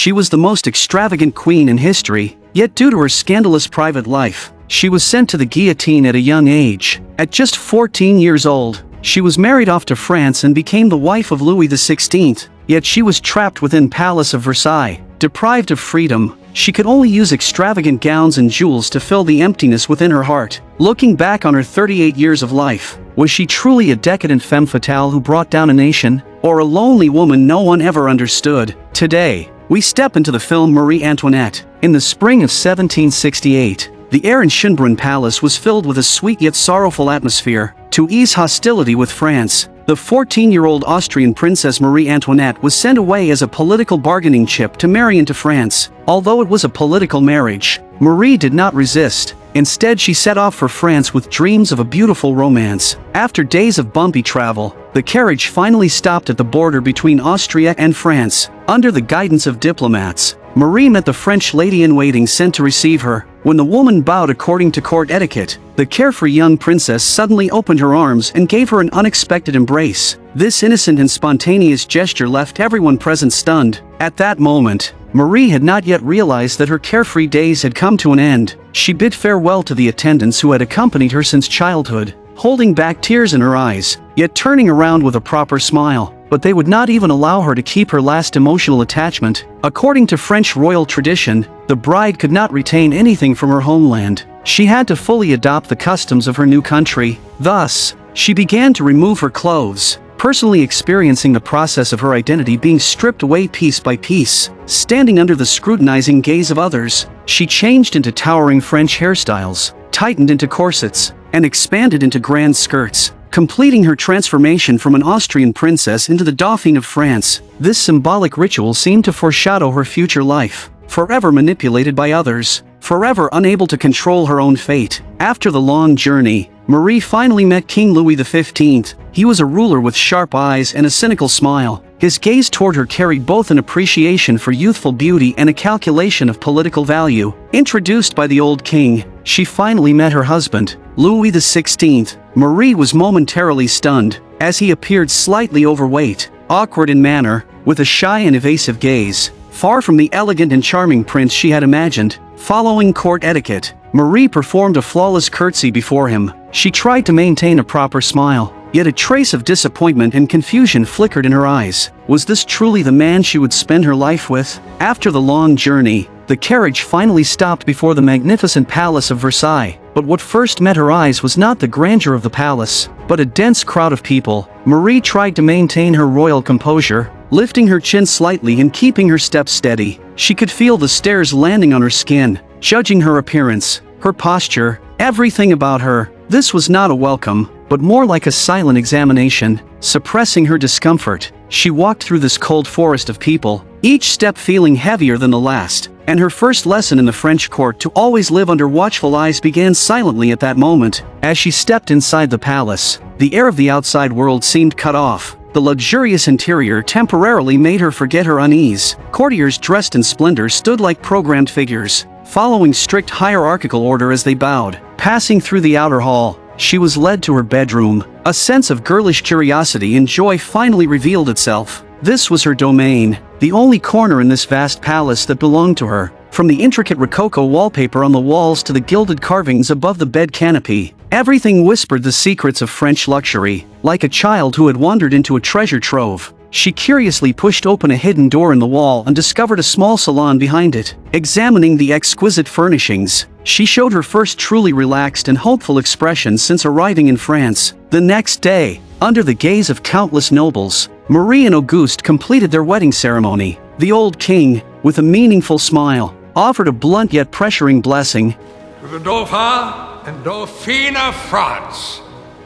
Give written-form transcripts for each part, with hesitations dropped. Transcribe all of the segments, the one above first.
She was the most extravagant queen in history, yet due to her scandalous private life, she was sent to the guillotine at a young age. At just 14 years old, she was married off to France and became the wife of Louis XVI, yet she was trapped within Palace of Versailles. Deprived of freedom, she could only use extravagant gowns and jewels to fill the emptiness within her heart. Looking back on her 38 years of life, was she truly a decadent femme fatale who brought down a nation, or a lonely woman no one ever understood? Today, we step into the film Marie Antoinette. In the spring of 1768, the air in Schönbrunn Palace was filled with a sweet yet sorrowful atmosphere. To ease hostility with France, the 14-year-old Austrian Princess Marie Antoinette was sent away as a political bargaining chip to marry into France. Although it was a political marriage, Marie did not resist. Instead, she set off for France with dreams of a beautiful romance. After days of bumpy travel, the carriage finally stopped at the border between Austria and France. Under the guidance of diplomats, Marie met the French lady-in-waiting sent to receive her. When the woman bowed according to court etiquette, the carefree young princess suddenly opened her arms and gave her an unexpected embrace. This innocent and spontaneous gesture left everyone present stunned. At that moment, Marie had not yet realized that her carefree days had come to an end. She bid farewell to the attendants who had accompanied her since childhood, holding back tears in her eyes, yet turning around with a proper smile. But they would not even allow her to keep her last emotional attachment. According to French royal tradition, the bride could not retain anything from her homeland. She had to fully adopt the customs of her new country. Thus, she began to remove her clothes, personally experiencing the process of her identity being stripped away piece by piece. Standing under the scrutinizing gaze of others, she changed into towering French hairstyles, tightened into corsets, and expanded into grand skirts, completing her transformation from an Austrian princess into the Dauphine of France. This symbolic ritual seemed to foreshadow her future life, forever manipulated by others, forever unable to control her own fate. After the long journey, Marie finally met King Louis XV. He was a ruler with sharp eyes and a cynical smile. His gaze toward her carried both an appreciation for youthful beauty and a calculation of political value. Introduced by the old king, she finally met her husband, Louis XVI. Marie was momentarily stunned, as he appeared slightly overweight, awkward in manner, with a shy and evasive gaze, far from the elegant and charming prince she had imagined. Following court etiquette, Marie performed a flawless curtsy before him. She tried to maintain a proper smile, yet a trace of disappointment and confusion flickered in her eyes. Was this truly the man she would spend her life with? After the long journey, the carriage finally stopped before the magnificent Palace of Versailles. But what first met her eyes was not the grandeur of the palace, but a dense crowd of people. Marie tried to maintain her royal composure, lifting her chin slightly and keeping her steps steady. She could feel the stares landing on her skin, judging her appearance, her posture, everything about her. This was not a welcome, but more like a silent examination. Suppressing her discomfort, she walked through this cold forest of people, each step feeling heavier than the last. And her first lesson in the French court to always live under watchful eyes began silently at that moment. As she stepped inside the palace, the air of the outside world seemed cut off. The luxurious interior temporarily made her forget her unease. Courtiers dressed in splendor stood like programmed figures, following strict hierarchical order as they bowed. Passing through the outer hall, she was led to her bedroom. A sense of girlish curiosity and joy finally revealed itself. This was her domain, the only corner in this vast palace that belonged to her. From the intricate Rococo wallpaper on the walls to the gilded carvings above the bed canopy, everything whispered the secrets of French luxury. Like a child who had wandered into a treasure trove, she curiously pushed open a hidden door in the wall and discovered a small salon behind it. Examining the exquisite furnishings, she showed her first truly relaxed and hopeful expression since arriving in France. The next day, under the gaze of countless nobles, Marie and Auguste completed their wedding ceremony. The old king, with a meaningful smile, offered a blunt yet pressuring blessing. To the Dauphin and Dauphine of France,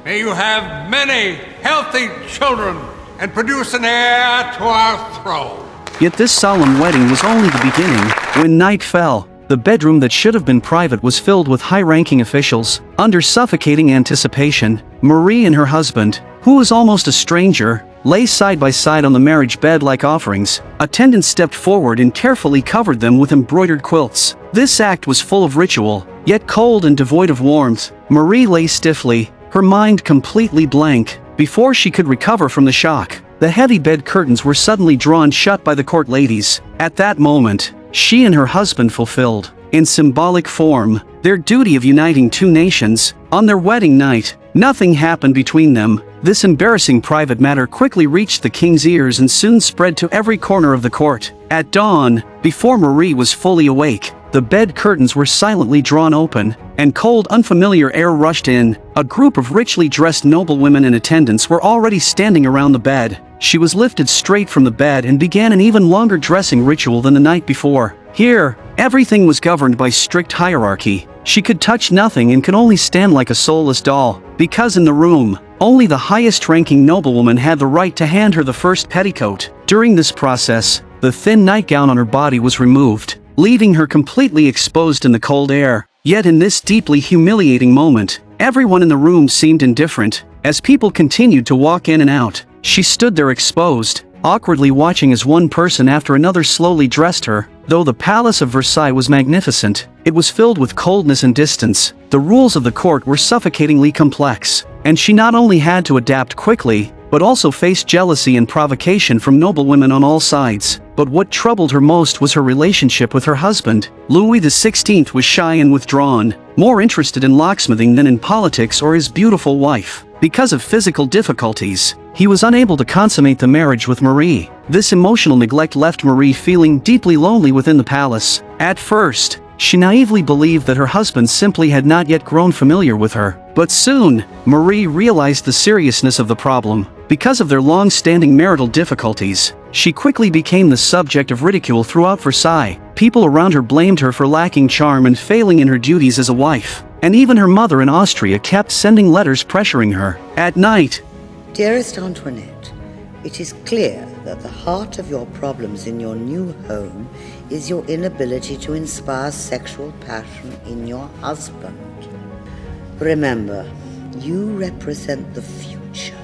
may you have many healthy children and produce an heir to our throne. Yet this solemn wedding was only the beginning. When night fell, the bedroom that should have been private was filled with high-ranking officials. Under suffocating anticipation, Marie and her husband, who was almost a stranger, lay side by side on the marriage bed like offerings. Attendants stepped forward and carefully covered them with embroidered quilts. This act was full of ritual, yet cold and devoid of warmth. Marie lay stiffly, her mind completely blank. Before she could recover from the shock, the heavy bed curtains were suddenly drawn shut by the court ladies. At that moment, she and her husband fulfilled, in symbolic form, their duty of uniting two nations. On their wedding night, nothing happened between them. This embarrassing private matter quickly reached the king's ears and soon spread to every corner of the court. At dawn, before Marie was fully awake, the bed curtains were silently drawn open, and cold, unfamiliar air rushed in. A group of richly dressed noblewomen in attendance were already standing around the bed. She was lifted straight from the bed and began an even longer dressing ritual than the night before. Here, everything was governed by strict hierarchy. She could touch nothing and could only stand like a soulless doll, because in the room, only the highest-ranking noblewoman had the right to hand her the first petticoat. During this process, the thin nightgown on her body was removed, leaving her completely exposed in the cold air. Yet in this deeply humiliating moment, everyone in the room seemed indifferent. As people continued to walk in and out, she stood there exposed, awkwardly watching as one person after another slowly dressed her. Though the Palace of Versailles was magnificent, it was filled with coldness and distance. The rules of the court were suffocatingly complex, and she not only had to adapt quickly, but also faced jealousy and provocation from noblewomen on all sides. But what troubled her most was her relationship with her husband. Louis XVI was shy and withdrawn, more interested in locksmithing than in politics or his beautiful wife. Because of physical difficulties, he was unable to consummate the marriage with Marie. This emotional neglect left Marie feeling deeply lonely within the palace. At first, she naively believed that her husband simply had not yet grown familiar with her. But soon, Marie realized the seriousness of the problem. Because of their long-standing marital difficulties, she quickly became the subject of ridicule throughout Versailles. People around her blamed her for lacking charm and failing in her duties as a wife. And even her mother in Austria kept sending letters pressuring her. At night, Dearest Antoinette, it is clear that the heart of your problems in your new home is your inability to inspire sexual passion in your husband. Remember, you represent the future.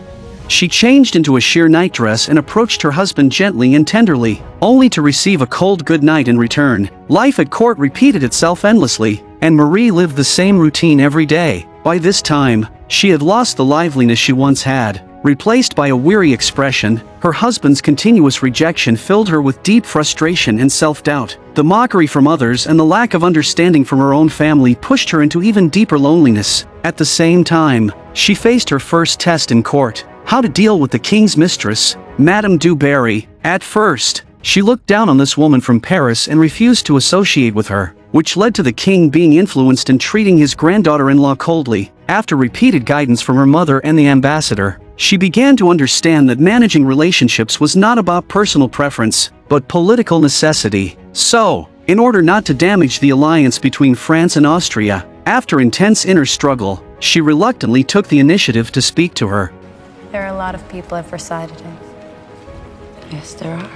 She changed into a sheer nightdress and approached her husband gently and tenderly, only to receive a cold goodnight in return. Life at court repeated itself endlessly, and Marie lived the same routine every day. By this time, she had lost the liveliness she once had. Replaced by a weary expression, her husband's continuous rejection filled her with deep frustration and self-doubt. The mockery from others and the lack of understanding from her own family pushed her into even deeper loneliness. At the same time, she faced her first test in court: how to deal with the king's mistress, Madame du Barry. At first, she looked down on this woman from Paris and refused to associate with her, which led to the king being influenced and treating his granddaughter-in-law coldly. After repeated guidance from her mother and the ambassador, she began to understand that managing relationships was not about personal preference, but political necessity. So, in order not to damage the alliance between France and Austria, after intense inner struggle, she reluctantly took the initiative to speak to her. There are a lot of people at Versailles today. Yes, there are.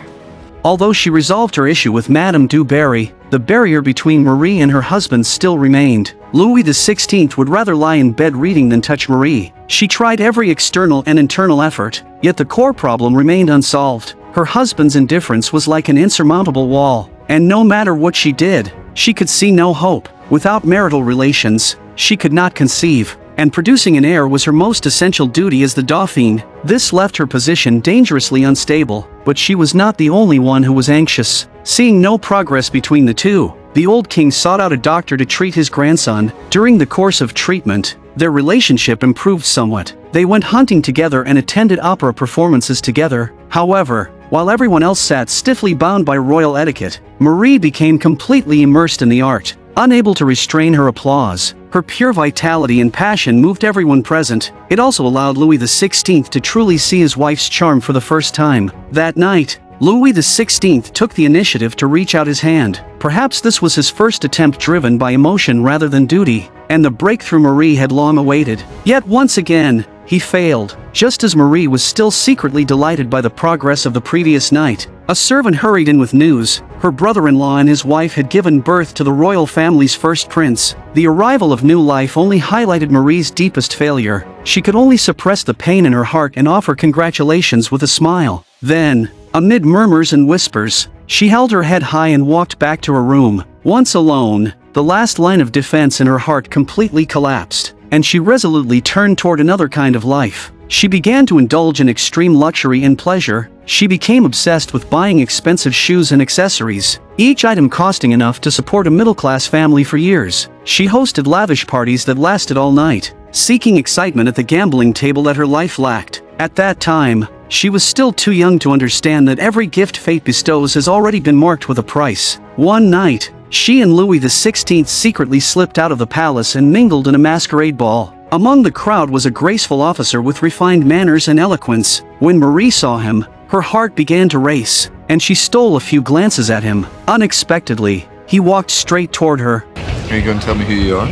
Although she resolved her issue with Madame du Barry, the barrier between Marie and her husband still remained. Louis XVI would rather lie in bed reading than touch Marie. She tried every external and internal effort, yet the core problem remained unsolved. Her husband's indifference was like an insurmountable wall, and no matter what she did, she could see no hope. Without marital relations, she could not conceive, and producing an heir was her most essential duty as the Dauphine. This left her position dangerously unstable, but she was not the only one who was anxious. Seeing no progress between the two, the old king sought out a doctor to treat his grandson. During the course of treatment, their relationship improved somewhat. They went hunting together and attended opera performances together. However, while everyone else sat stiffly bound by royal etiquette, Marie became completely immersed in the art. Unable to restrain her applause, her pure vitality and passion moved everyone present. It also allowed Louis XVI to truly see his wife's charm for the first time. That night, Louis XVI took the initiative to reach out his hand. Perhaps this was his first attempt driven by emotion rather than duty, and the breakthrough Marie had long awaited. Yet once again, he failed. Just as Marie was still secretly delighted by the progress of the previous night, a servant hurried in with news. Her brother-in-law and his wife had given birth to the royal family's first prince. The arrival of new life only highlighted Marie's deepest failure. She could only suppress the pain in her heart and offer congratulations with a smile. Then, amid murmurs and whispers, she held her head high and walked back to her room. Once alone, the last line of defense in her heart completely collapsed, and she resolutely turned toward another kind of life. she began to indulge in extreme luxury and pleasure. She became obsessed with buying expensive shoes and accessories, each item costing enough to support a middle-class family for years. She hosted lavish parties that lasted all night, seeking excitement at the gambling table that her life lacked. At that time, she was still too young to understand that every gift fate bestows has already been marked with a price. One night, she and Louis XVI secretly slipped out of the palace and mingled in a masquerade ball. Among the crowd was a graceful officer with refined manners and eloquence. When Marie saw him, her heart began to race, and she stole a few glances at him. Unexpectedly, he walked straight toward her. Are you going to tell me who you are?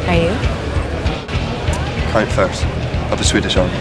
Are you? Count first. Of a Swedish army.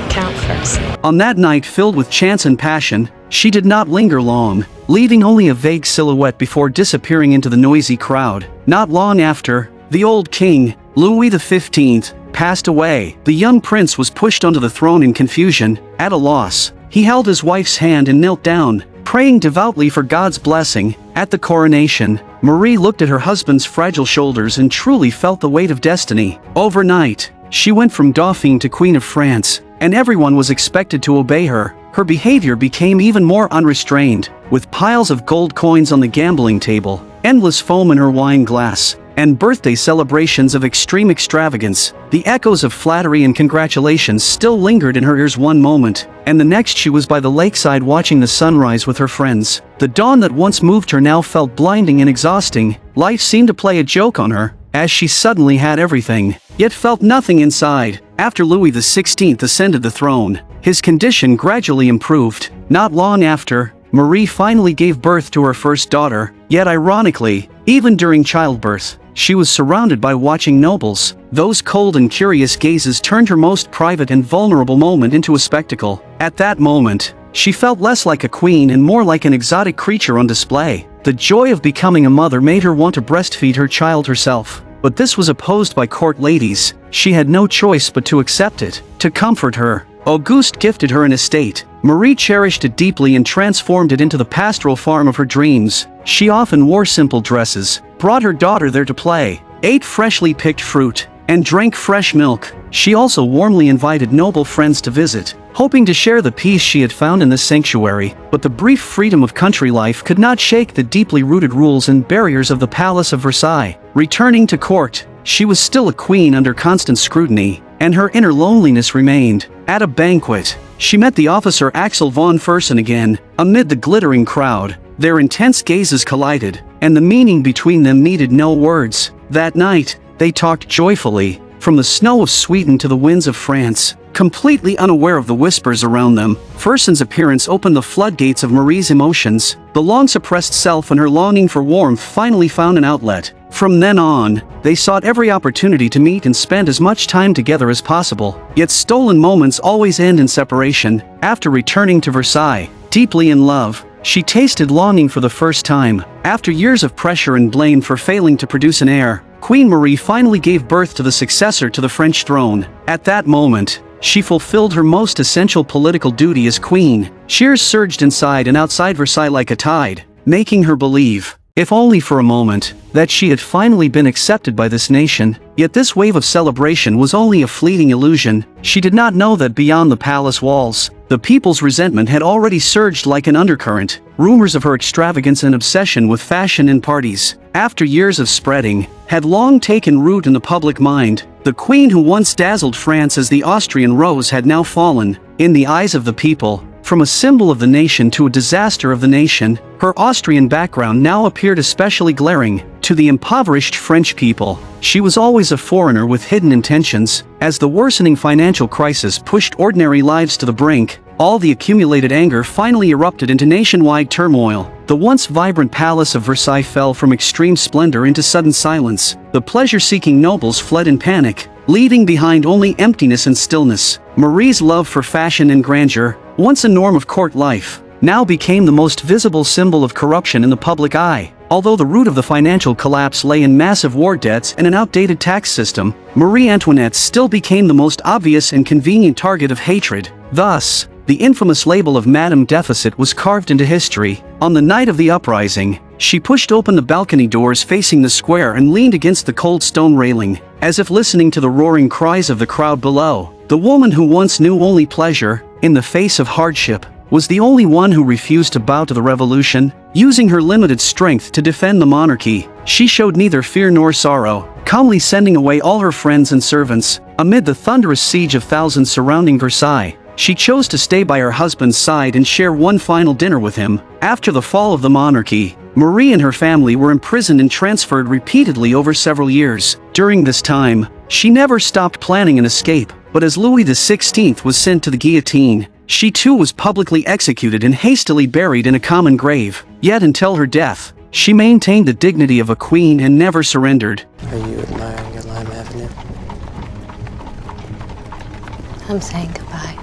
Count first. On that night filled with chance and passion, she did not linger long, leaving only a vague silhouette before disappearing into the noisy crowd. Not long after, the old king, Louis XV, passed away. The young prince was pushed onto the throne in confusion, at a loss. He held his wife's hand and knelt down, praying devoutly for God's blessing. At the coronation, Marie looked at her husband's fragile shoulders and truly felt the weight of destiny. Overnight, she went from Dauphine to Queen of France, and everyone was expected to obey her. Her behavior became even more unrestrained, with piles of gold coins on the gambling table, endless foam in her wine glass, and birthday celebrations of extreme extravagance. The echoes of flattery and congratulations still lingered in her ears one moment, and the next she was by the lakeside watching the sunrise with her friends. The dawn that once moved her now felt blinding and exhausting. Life seemed to play a joke on her, as she suddenly had everything, yet felt nothing inside. After Louis XVI ascended the throne, his condition gradually improved. Not long after, Marie finally gave birth to her first daughter, yet ironically, even during childbirth, she was surrounded by watching nobles. Those cold and curious gazes turned her most private and vulnerable moment into a spectacle. At that moment, she felt less like a queen and more like an exotic creature on display. The joy of becoming a mother made her want to breastfeed her child herself. But this was opposed by court ladies. She had no choice but to accept it. To comfort her, Auguste gifted her an estate. Marie cherished it deeply and transformed it into the pastoral farm of her dreams. She often wore simple dresses, brought her daughter there to play, ate freshly picked fruit, and drank fresh milk. She also warmly invited noble friends to visit, hoping to share the peace she had found in this sanctuary. But the brief freedom of country life could not shake the deeply rooted rules and barriers of the Palace of Versailles. Returning to court, she was still a queen under constant scrutiny, and her inner loneliness remained. At a banquet, she met the officer Axel von Fersen again. Amid the glittering crowd, their intense gazes collided, and the meaning between them needed no words. That night, they talked joyfully, from the snow of Sweden to the winds of France. Completely unaware of the whispers around them, Fersen's appearance opened the floodgates of Marie's emotions. The long-suppressed self and her longing for warmth finally found an outlet. From then on, they sought every opportunity to meet and spend as much time together as possible. Yet stolen moments always end in separation. After returning to Versailles, deeply in love, she tasted longing for the first time. After years of pressure and blame for failing to produce an heir, Queen Marie finally gave birth to the successor to the French throne. At that moment, she fulfilled her most essential political duty as queen. Cheers surged inside and outside Versailles like a tide, making her believe, if only for a moment, that she had finally been accepted by this nation. Yet this wave of celebration was only a fleeting illusion. She did not know that beyond the palace walls, the people's resentment had already surged like an undercurrent. Rumors of her extravagance and obsession with fashion and parties, after years of spreading, had long taken root in the public mind. The queen who once dazzled France as the Austrian rose had now fallen, in the eyes of the people, from a symbol of the nation to a disaster of the nation. Her Austrian background now appeared especially glaring. To the impoverished French people, she was always a foreigner with hidden intentions. As the worsening financial crisis pushed ordinary lives to the brink, all the accumulated anger finally erupted into nationwide turmoil. The once vibrant Palace of Versailles fell from extreme splendor into sudden silence. The pleasure-seeking nobles fled in panic, leaving behind only emptiness and stillness. Marie's love for fashion and grandeur, once a norm of court life, now became the most visible symbol of corruption in the public eye. Although the root of the financial collapse lay in massive war debts and an outdated tax system, Marie Antoinette still became the most obvious and convenient target of hatred. Thus, the infamous label of Madame Deficit was carved into history. On the night of the uprising, she pushed open the balcony doors facing the square and leaned against the cold stone railing. as if listening to the roaring cries of the crowd below. The woman who once knew only pleasure, in the face of hardship, was the only one who refused to bow to the revolution. Using her limited strength to defend the monarchy, she showed neither fear nor sorrow, calmly sending away all her friends and servants. Amid the thunderous siege of thousands surrounding Versailles, she chose to stay by her husband's side and share one final dinner with him. After the fall of the monarchy, Marie and her family were imprisoned and transferred repeatedly over several years. During this time, she never stopped planning an escape, but as Louis XVI was sent to the guillotine, she too was publicly executed and hastily buried in a common grave. Yet until her death, she maintained the dignity of a queen and never surrendered. Are you admiring your Lime Avenue? I'm saying goodbye.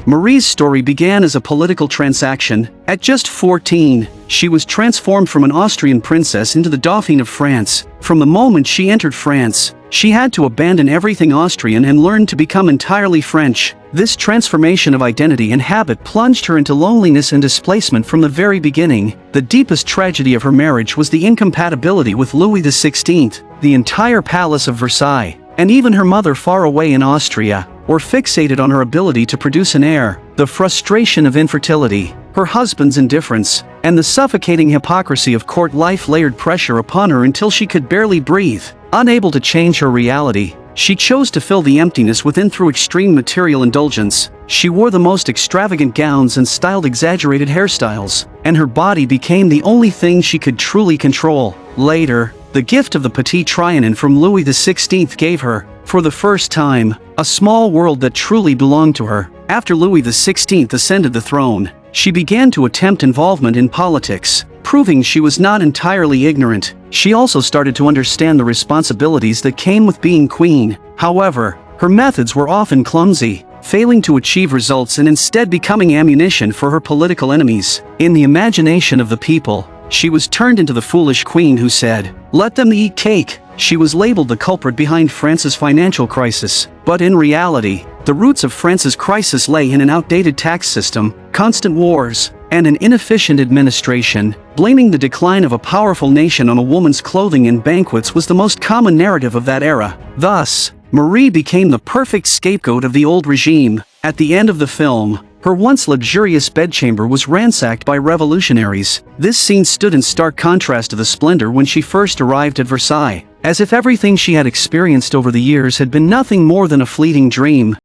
Marie's story began as a political transaction. At just 14, she was transformed from an Austrian princess into the Dauphine of France. From the moment she entered France, she had to abandon everything Austrian and learn to become entirely French. This transformation of identity and habit plunged her into loneliness and displacement from the very beginning. The deepest tragedy of her marriage was the incompatibility with Louis XVI. The entire palace of Versailles, and even her mother far away in Austria, were fixated on her ability to produce an heir. The frustration of infertility, her husband's indifference, and the suffocating hypocrisy of court life layered pressure upon her until she could barely breathe. Unable to change her reality, she chose to fill the emptiness within through extreme material indulgence. She wore the most extravagant gowns and styled exaggerated hairstyles, and her body became the only thing she could truly control. Later, the gift of the Petit Trianon from Louis XVI gave her, for the first time, a small world that truly belonged to her. After Louis XVI ascended the throne, she began to attempt involvement in politics, proving she was not entirely ignorant. She also started to understand the responsibilities that came with being queen. However, her methods were often clumsy, failing to achieve results and instead becoming ammunition for her political enemies. In the imagination of the people, she was turned into the foolish queen who said, "Let them eat cake." She was labeled the culprit behind France's financial crisis. But in reality, the roots of France's crisis lay in an outdated tax system, constant wars, and an inefficient administration. Blaming the decline of a powerful nation on a woman's clothing and banquets was the most common narrative of that era. Thus, Marie became the perfect scapegoat of the old regime. At the end of the film, her once luxurious bedchamber was ransacked by revolutionaries. This scene stood in stark contrast to the splendor when she first arrived at Versailles, as if everything she had experienced over the years had been nothing more than a fleeting dream.